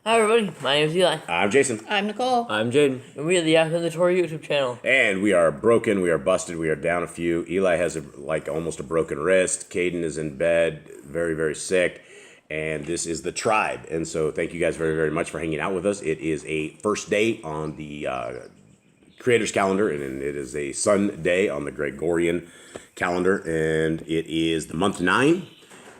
Hi everybody, my name is Eli. I'm Jason. I'm Nicole. I'm Jaden. And we are the Yah the Torah YouTube channel. And we are broken, we are busted, we are down a few. Eli has almost a broken wrist. Caden is in bed, very, very sick. And this is the tribe. And so thank you guys very, very much for hanging out with us. It is a first day on the Creator's calendar, and it is a Sunday on the Gregorian calendar. And it is the month 9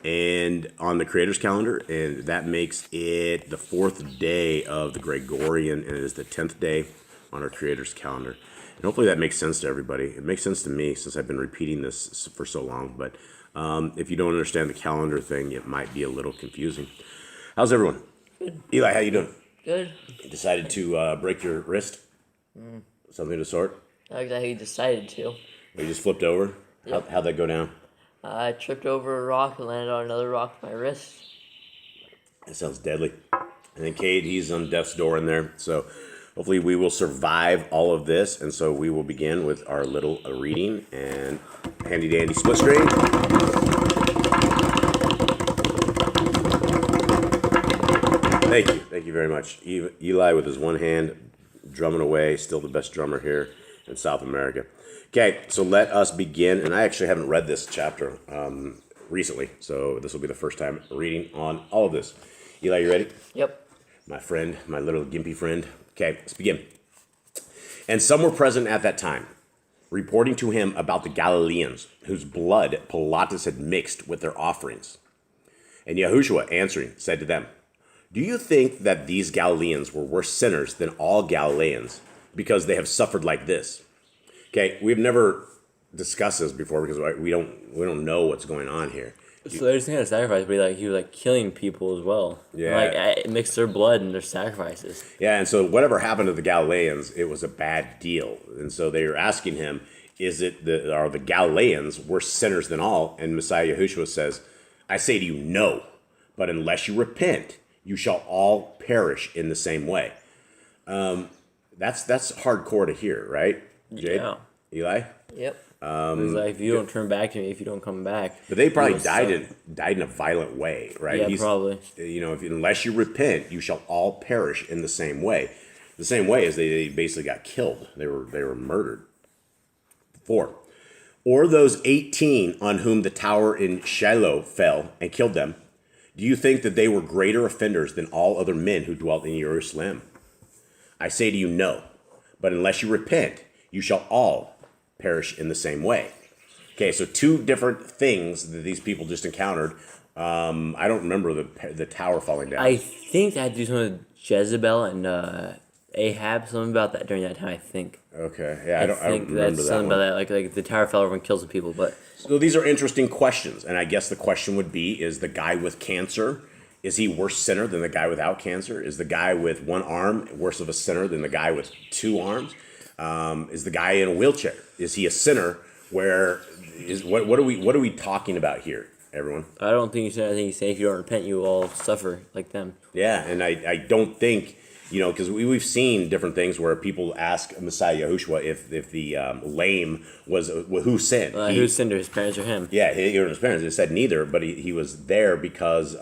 and on the Creator's calendar, and that makes it the 4th day of the Gregorian, and it is the 10th day on our Creator's calendar. And hopefully that makes sense to everybody. It makes sense to me since I've been repeating this for so long, but if you don't understand the calendar thing, it might be a little confusing. How's everyone? Good. Eli, how you doing? Good. You decided to break your wrist? Something of the sort? Not exactly decided to. Or you just flipped over? Yep. How'd that go down? I tripped over a rock and landed on another rock with my wrist. That sounds deadly. And then Cade, he's on death's door in there. So hopefully we will survive all of this. And so we will begin with our little reading and handy dandy split screen. Thank you very much. Eli with his one hand drumming away, still the best drummer here in South America. Okay, so let us begin. And I actually haven't read this chapter recently, so this will be the first time reading on all of this. Eli, you ready? Yep. My friend, my little gimpy friend. Okay, let's begin. And some were present at that time, reporting to him about the Galileans, whose blood Pilatus had mixed with their offerings. And Yahushua, answering, said to them, "Do you think that these Galileans were worse sinners than all Galileans, because they have suffered like this?" Okay, we've never discussed this before because we don't know what's going on here. So they just had a sacrifice, but he was killing people as well. Yeah. It mixed their blood and their sacrifices. Yeah, and so whatever happened to the Galileans, it was a bad deal. And so they were asking him, are the Galileans worse sinners than all? And Messiah Yahushua says, "I say to you, no, but unless you repent, you shall all perish in the same way." That's hardcore to hear, right, Jade? Yeah. Eli? Yep. It's if you don't turn back to me, if you don't come back. But they probably died in a violent way, right? Yeah, probably. Unless you repent, you shall all perish in the same way. The same way as they basically got killed. They were murdered. 4. Or those 18 on whom the tower in Shiloh fell and killed them, do you think that they were greater offenders than all other men who dwelt in Jerusalem? I say to you, no. But unless you repent, you shall all perish in the same way. Okay, so 2 different things that these people just encountered. I don't remember the tower falling down. I think that had to do something with Jezebel and Ahab, something about that during that time, I think. Okay, yeah, I don't remember that's that something one. about that, like the tower fell over and killed some people, but... So these are interesting questions, and I guess the question would be, is the guy with cancer, is he worse sinner than the guy without cancer? Is the guy with 1 arm worse of a sinner than the guy with 2 arms? Is the guy in a wheelchair? Is he a sinner? What are we talking about here, everyone? I don't think you said anything. You say if you don't repent, you will all suffer like them. Yeah, and I don't think, because we've seen different things where people ask Messiah Yahushua if the lame was, who sinned? Who sinned, his parents or him? Yeah, he or his parents. It said neither, but he was there because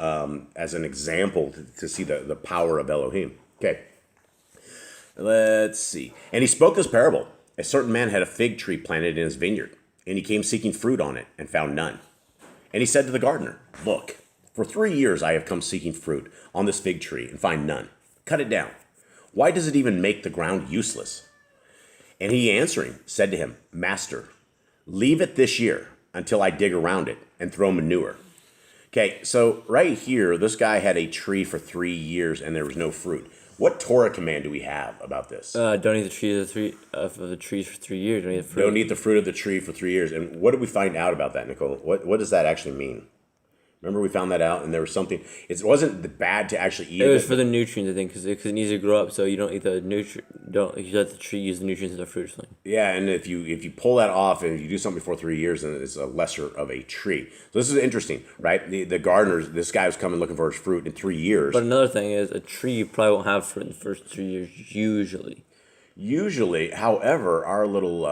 as an example to see the power of Elohim. Okay. Let's see. And he spoke this parable. A certain man had a fig tree planted in his vineyard, and he came seeking fruit on it and found none. And he said to the gardener, "Look, for 3 years I have come seeking fruit on this fig tree and find none. Cut it down. Why does it even make the ground useless?" And he answering said to him, "Master, leave it this year until I dig around it and throw manure." Okay, so right here, this guy had a tree for 3 years and there was no fruit. What Torah command do we have about this? Don't eat the trees of the trees for 3 years. Don't eat the fruit. Don't eat the fruit of the tree for 3 years. And what did we find out about that, Nicole? What does that actually mean? Remember we found that out, and there was something. It wasn't bad to actually eat it. It was for the nutrients, I think, because it needs to grow up. So you don't eat the you let the tree use the nutrients of the fruit or something. Yeah, and if you pull that off and if you do something before 3 years, then it's a lesser of a tree. So this is interesting, right? The gardeners, this guy was coming looking for his fruit in 3 years. But another thing is, a tree you probably won't have fruit in the first 3 years usually. Usually, however, our little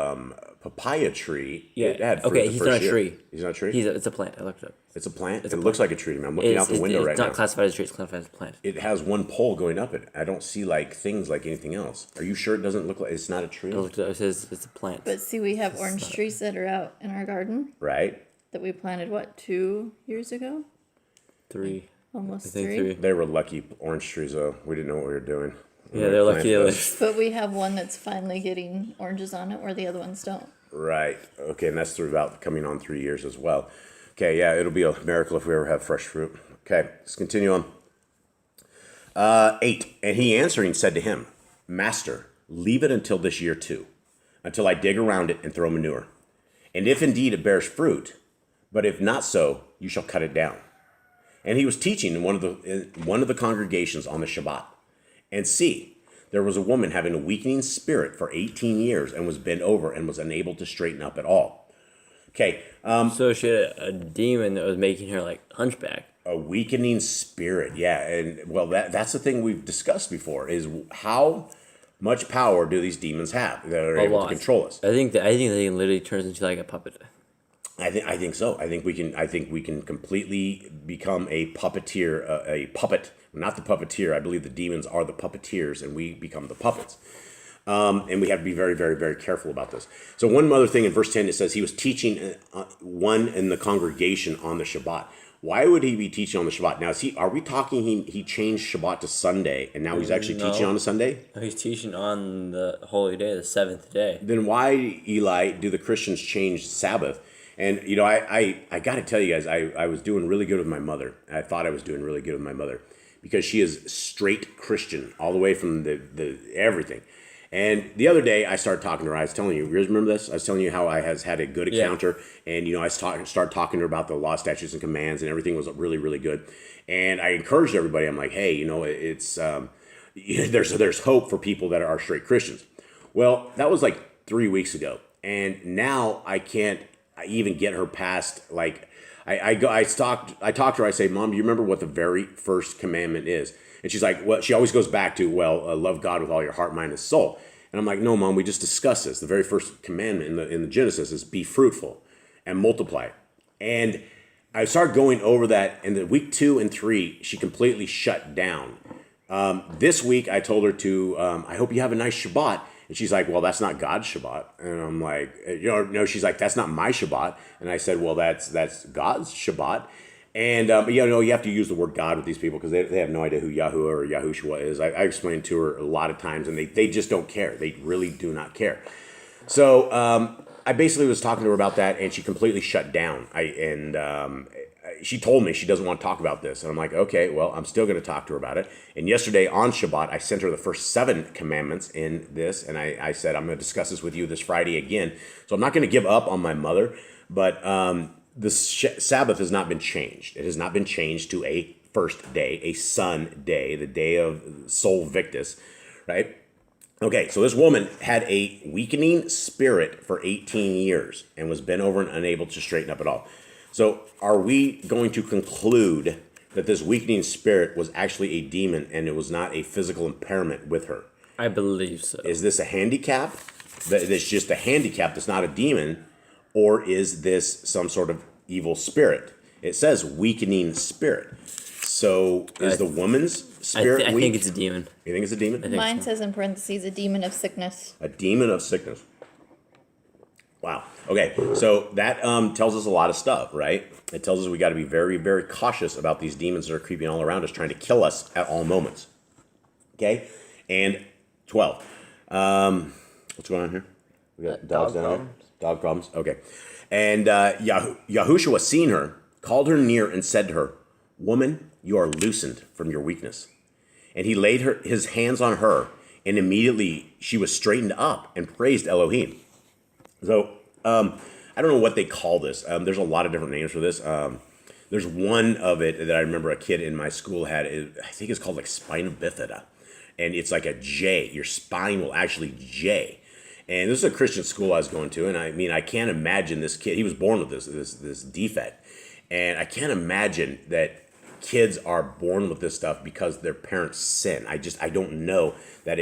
papaya tree. Yeah. It had fruit Okay, the he's first not a year. tree. He's not a tree? It's a plant. I looked it up. It's a plant? It's a It looks like a tree to me. I'm looking out the window right It's not now. classified as a tree. It's classified as a plant. It has one pole going up it. I don't see like things like anything else. Are you sure it doesn't look like it's not a tree? I looked it up. It says it's a plant. But see, we have orange trees that are out in our garden Right? that we planted, 2 years ago? 3. Almost I think 3. 3. They were lucky orange trees though. We didn't know what we were doing. Yeah, they're lucky. Planted They those. But we have one that's finally getting oranges on it where the other ones don't. Right. Okay, and that's through about coming on 3 years as well. Okay, yeah, it'll be a miracle if we ever have fresh fruit. Okay, let's continue on. 8. And he answering said to him, Master, leave it until this year too, until I dig around it and throw manure. And if indeed it bears fruit, but if not so, you shall cut it down. And he was teaching in one of the congregations on the Shabbat. And see, there was a woman having a weakening spirit for 18 years and was bent over and was unable to straighten up at all. Okay, So she had a demon that was making her like hunchback. a weakening spirit, yeah, and well, that's the thing we've discussed before is how much power do these demons have that are able to control us? I think the thing literally turns into like a puppet. I think so. I think we can completely become a puppeteer, a puppet. Not the puppeteer. I believe the demons are the puppeteers, and we become the puppets. And we have to be very, very, very careful about this. So one other thing in verse 10, it says he was teaching one in the congregation on the Shabbat. Why would he be teaching on the Shabbat? Now, are we talking he changed Shabbat to Sunday, and now he's actually teaching on a Sunday? No, he's teaching on the holy day, the 7th day. Then why, Eli, do the Christians change Sabbath? And, you know, I got to tell you guys, I was doing really good with my mother. I thought I was doing really good with my mother because she is straight Christian all the way from the everything. And the other day I started talking to her. I was telling you guys remember this? I was telling you how I has had a good encounter. Yeah. And, you know, I started talking to her about the law, statutes, and commands, and everything was really, really good. And I encouraged everybody. I'm like, hey, you know, it's there's hope for people that are straight Christians. Well, that was like 3 weeks ago. And now I can't even get her past, like, I talked to her. I say, Mom, do you remember what the very first commandment is? And she's like, well, she always goes back to, love God with all your heart, mind, and soul. And I'm like, no, Mom, we just discussed this. The very first commandment in the Genesis is be fruitful and multiply. And I started going over that, and then week 2 and 3, she completely shut down. This week, I told her to, I hope you have a nice Shabbat. And she's like, well, that's not God's Shabbat. And I'm like, no, she's like, that's not my Shabbat. And I said, well, that's God's Shabbat. And, you have to use the word God with these people because they have no idea who Yahuwah or Yahushua is. I explained to her a lot of times, and they just don't care. They really do not care. So I basically was talking to her about that, and she completely shut down. She told me she doesn't want to talk about this. And I'm like, okay, well, I'm still going to talk to her about it. And yesterday on Shabbat, I sent her the first 7 commandments in this. And I said, I'm going to discuss this with you this Friday again. So I'm not going to give up on my mother. But the Sabbath has not been changed. It has not been changed to a first day, a sun day, the day of Sol Victus, right? Okay, so this woman had a weakening spirit for 18 years and was bent over and unable to straighten up at all. So are we going to conclude that this weakening spirit was actually a demon and it was not a physical impairment with her? I believe so. Is this a handicap? That it's just a handicap that's not a demon? Or is this some sort of evil spirit? It says weakening spirit. So is the woman's spirit weak? I think it's a demon. You think it's a demon? Mine says in parentheses, a demon of sickness. A demon of sickness. Wow. Okay, so that tells us a lot of stuff, right? It tells us we got to be very, very cautious about these demons that are creeping all around us, trying to kill us at all moments. Okay? And 12. What's going on here? We got dogs down here? Dog problems? Okay. And Yahushua, seeing her, called her near and said to her, Woman, you are loosened from your weakness. And he laid his hands on her, and immediately she was straightened up and praised Elohim. So, I don't know what they call this. There's a lot of different names for this. There's one of it that I remember a kid in my school had. I think it's called like spina bifida. And it's like a J. Your spine will actually J. And this is a Christian school I was going to. And I mean, I can't imagine this kid. He was born with this defect. And I can't imagine that kids are born with this stuff because their parents sin. I don't know that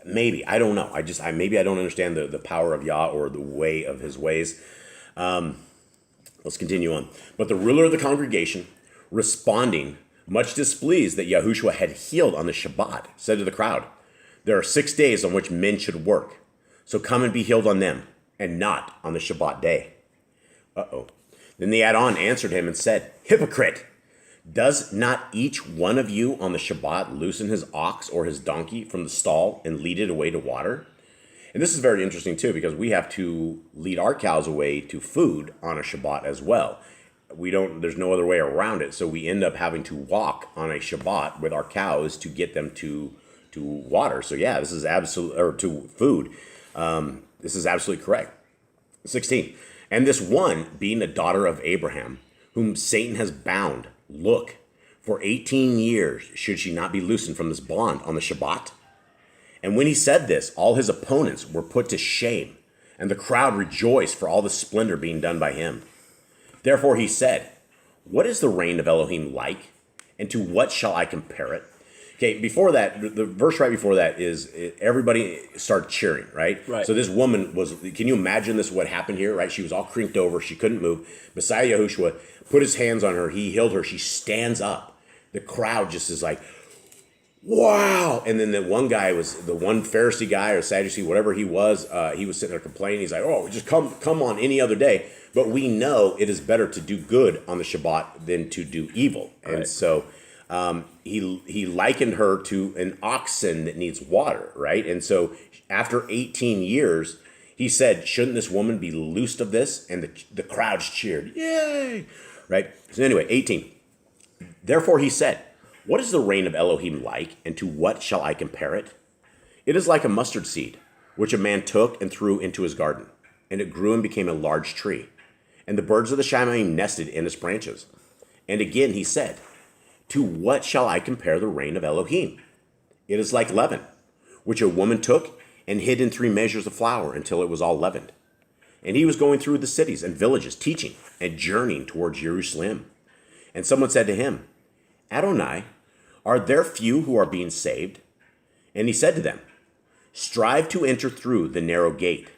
Maybe. I don't know. Maybe I don't understand the power of Yah or the way of his ways. Let's continue on. But the ruler of the congregation, responding, much displeased that Yahushua had healed on the Shabbat, said to the crowd, there are 6 days on which men should work. So come and be healed on them, and not on the Shabbat day. Uh-oh. Then the add-on answered him and said, hypocrite! Does not each one of you on the Shabbat loosen his ox or his donkey from the stall and lead it away to water? And this is very interesting too, because we have to lead our cows away to food on a Shabbat as well. There's no other way around it. So we end up having to walk on a Shabbat with our cows to get them to water. So yeah, this is to food. This is absolutely correct. 16. And this one, being a daughter of Abraham, whom Satan has bound, look, for 18 years should she not be loosened from this bond on the Shabbat? And when he said this, all his opponents were put to shame, and the crowd rejoiced for all the splendor being done by him. Therefore he said, what is the reign of Elohim like, and to what shall I compare it? Okay, before that, the verse right before that is everybody started cheering, right? Right. So this woman can you imagine this, what happened here, right? She was all crinked over. She couldn't move. Messiah Yahushua put his hands on her. He healed her. She stands up. The crowd just is like, wow. And then the one Pharisee guy or Sadducee, whatever he was sitting there complaining. He's like, oh, just come on any other day. But we know it is better to do good on the Shabbat than to do evil. Right. And so he likened her to an oxen that needs water, right? And so after 18 years, he said, shouldn't this woman be loosed of this? And the crowds cheered, yay, right? So anyway, 18. Therefore he said, what is the reign of Elohim like, and to what shall I compare it? It is like a mustard seed, which a man took and threw into his garden, and it grew and became a large tree. And the birds of the Shamayim nested in its branches. And again he said, to what shall I compare the reign of Elohim? It is like leaven, which a woman took and hid in 3 measures of flour until it was all leavened. And he was going through the cities and villages, teaching and journeying towards Jerusalem. And someone said to him, Adonai, are there few who are being saved? And he said to them, strive to enter through the narrow gate,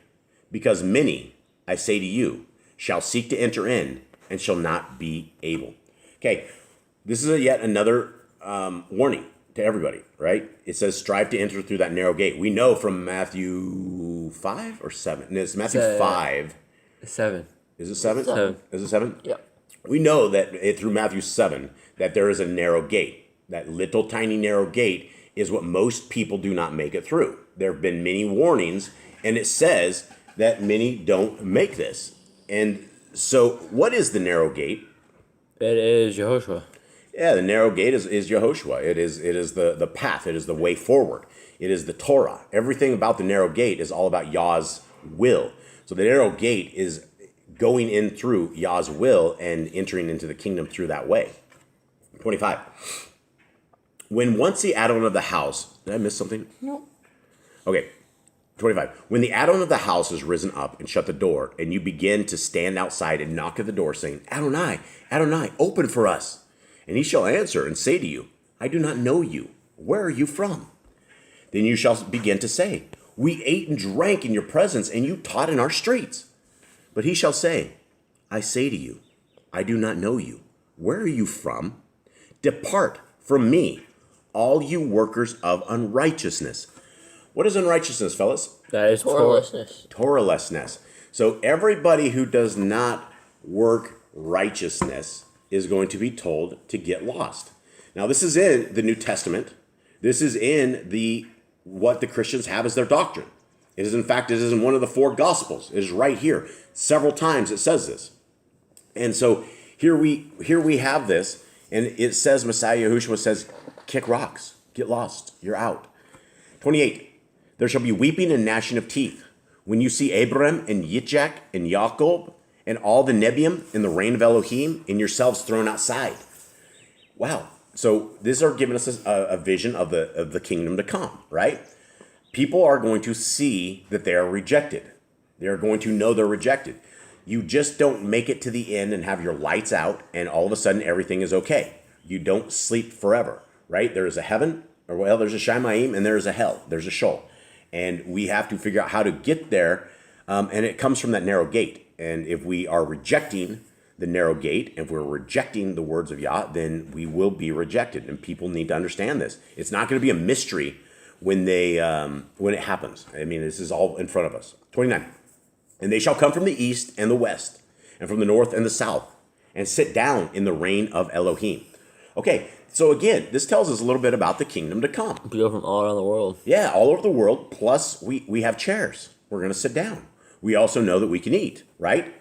because many, I say to you, shall seek to enter in and shall not be able. Okay, this is yet another warning to everybody, right? It says strive to enter through that narrow gate. We know from Matthew 5 or 7. No, it's Matthew 5. 7. Is it 7? 7. Is it 7? Yep. We know that through Matthew 7 that there is a narrow gate. That little tiny narrow gate is what most people do not make it through. There have been many warnings, and it says that many don't make this. And so what is the narrow gate? It is Yahushua. Yeah, the narrow gate is Yahushua. It is the path. It is the way forward. It is the Torah. Everything about the narrow gate is all about Yah's will. So the narrow gate is going in through Yah's will and entering into the kingdom through that way. 25. When once the add-on of the house... Did I miss something? Nope. Okay. 25. When the add-on of the house is risen up and shut the door, and you begin to stand outside and knock at the door, saying, Adonai, Adonai, open for us. And he shall answer and say to you, I do not know you. Where are you from? Then you shall begin to say, we ate and drank in your presence, and you taught in our streets. But he shall say, I say to you, I do not know you. Where are you from? Depart from me, all you workers of unrighteousness. What is unrighteousness, fellas? That is Toralessness. Torahlessness. So everybody who does not work righteousness is going to be told to get lost. Now, this is in the New Testament. This is in what the Christians have as their doctrine. It is, in fact, it is in one of the 4 Gospels. It is right here. Several times it says this. And so here we have this, and it says, Messiah Yahushua says, kick rocks, get lost, you're out. 28. There shall be weeping and gnashing of teeth when you see Abraham and Yitzchak and Jacob and all the Nebiim in the reign of Elohim and yourselves thrown outside. Wow. So these are giving us a vision of the kingdom to come, right? People are going to see that they are rejected. They are going to know they're rejected. You just don't make it to the end and have your lights out and all of a sudden everything is okay. You don't sleep forever, right? There is a heaven, there's a Shamayim, and there is a hell. There's a Sheol. And we have to figure out how to get there. And it comes from that narrow gate. And if we are rejecting the narrow gate, if we're rejecting the words of Yah, then we will be rejected. And people need to understand this. It's not going to be a mystery when it happens. I mean, this is all in front of us. 29. And they shall come from the east and the west, and from the north and the south, and sit down in the reign of Elohim. Okay, so again, this tells us a little bit about the kingdom to come. People from all around the world. Yeah, all over the world, plus we have chairs. We're going to sit down. We also know that we can eat, right?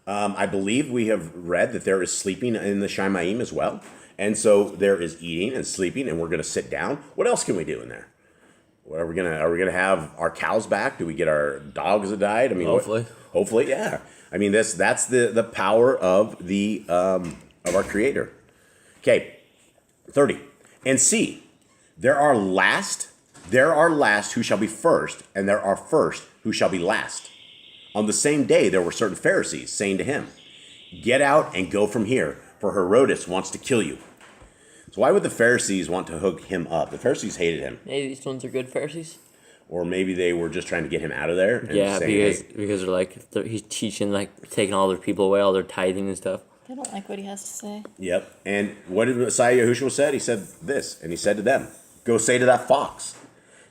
I believe we have read that there is sleeping in the Shemaim as well. And so there is eating and sleeping, and we're going to sit down. What else can we do in there? Are we gonna have our cows back? Do we get our dogs that died? I mean, Hopefully. Hopefully, yeah. I mean, that's the power of of our Creator. Okay, 30. And see, there are last who shall be first, and there are first who shall be last. On the same day there were certain Pharisees saying to him, "Get out and go from here, for Herodes wants to kill you." So why would the Pharisees want to hook him up? The Pharisees hated him. Maybe these ones are good Pharisees. Or maybe they were just trying to get him out of there. And Yeah, saying, because he's teaching, like, taking all their people away, all their tithing and stuff. I don't like what he has to say. Yep. And what did Messiah Yahushua said? He said this, and he said to them, "Go say to that fox,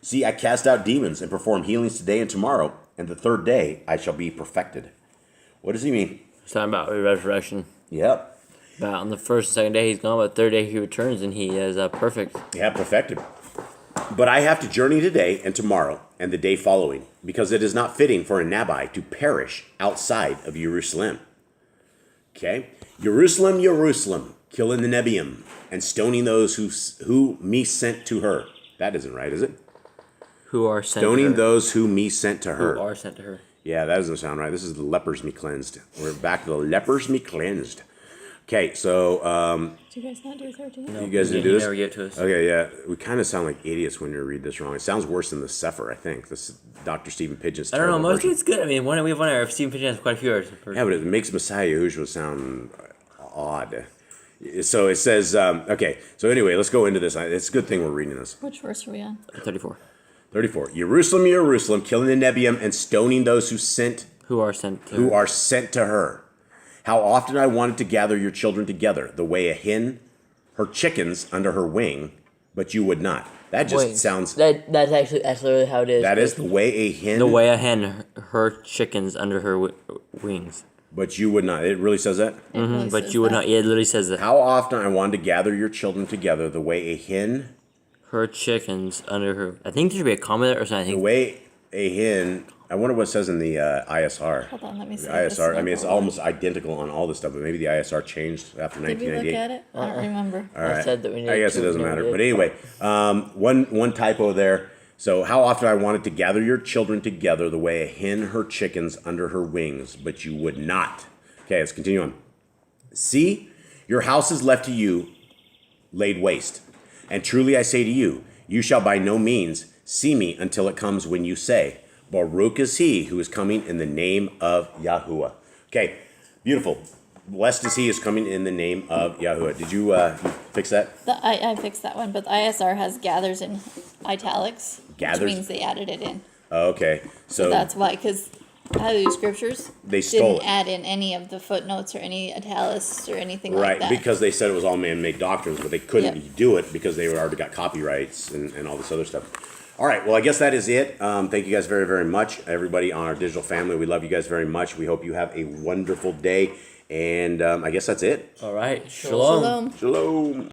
see, I cast out demons and perform healings today and tomorrow, and the third day I shall be perfected." What does he mean? He's talking about resurrection. Yep. But on the first and second day he's gone, but the third day he returns and he is perfect. Yeah, perfected. "But I have to journey today and tomorrow and the day following, because it is not fitting for a Nabai to perish outside of Jerusalem." Okay? Jerusalem, Jerusalem, killing the Nebiim and stoning those who me sent to her. That isn't right, is it? Who are sent Stoning to her. those who me sent to her. Who are sent to her. Yeah, that doesn't sound right. This is the lepers me cleansed. We're back to the lepers me cleansed. Okay, so Do you guys not do 13? No, you guys he didn't do this? never get to us. Okay, yeah. We kind of sound like idiots when you read this wrong. It sounds worse than the Sefer, I think. This Dr. Stephen Pidgeon's I don't know, terrible mostly version. it's good. I mean, we have one hour. Stephen Pidgeon has quite a few hours. Yeah, but it makes Messiah Yahushua sound odd. So it says, okay, so anyway, let's go into this. It's a good thing we're reading this. Which verse are we on? 34. 34. Jerusalem, Jerusalem, killing the Nebiim and stoning those who Who are sent to who her. are sent to her. How often I wanted to gather your children together, the way a hen her chickens under her wing, but you would not. That just sounds. That's literally how it is. That is the way a hen. The way a hen her chickens under her wings. But you would not. It really says that. It really But says you would that. not. Yeah, it literally says that. How often I wanted to gather your children together, the way a hen. Her chickens under her. I think there should be a comma there or something. The way a hen. I wonder what it says in the ISR. Hold on, let me see. The ISR. I mean, it's almost identical on all this stuff, but maybe the ISR changed after Did we look 1998. at it? I don't remember. All right. I said that we I guess it needed doesn't to, matter. we But never anyway, one typo there. So how often I wanted to gather your children together, the way a hen her chickens under her wings, but you would not. Okay, let's continue on. See, your house is left to you, laid waste. And truly I say to you, you shall by no means see me until it comes when you say, Baruch is he who is coming in the name of Yahuwah. Okay, beautiful. Blessed is he who is coming in the name of Yahuwah. Did you fix that? I fixed that one, but the ISR has gathers in italics, Gathers? which means they added it in. Okay, So that's why, because Hallelujah Scriptures They stole didn't it. add in any of the footnotes or any italics or anything like right, that. because they said it was all man-made doctrines, but they couldn't Yep. do it because they already got copyrights and all this other stuff. All right, well, I guess that is it. Thank you guys very, very much. Everybody on our digital family, we love you guys very much. We hope you have a wonderful day. And I guess that's it. All right. Shalom. Shalom. Shalom.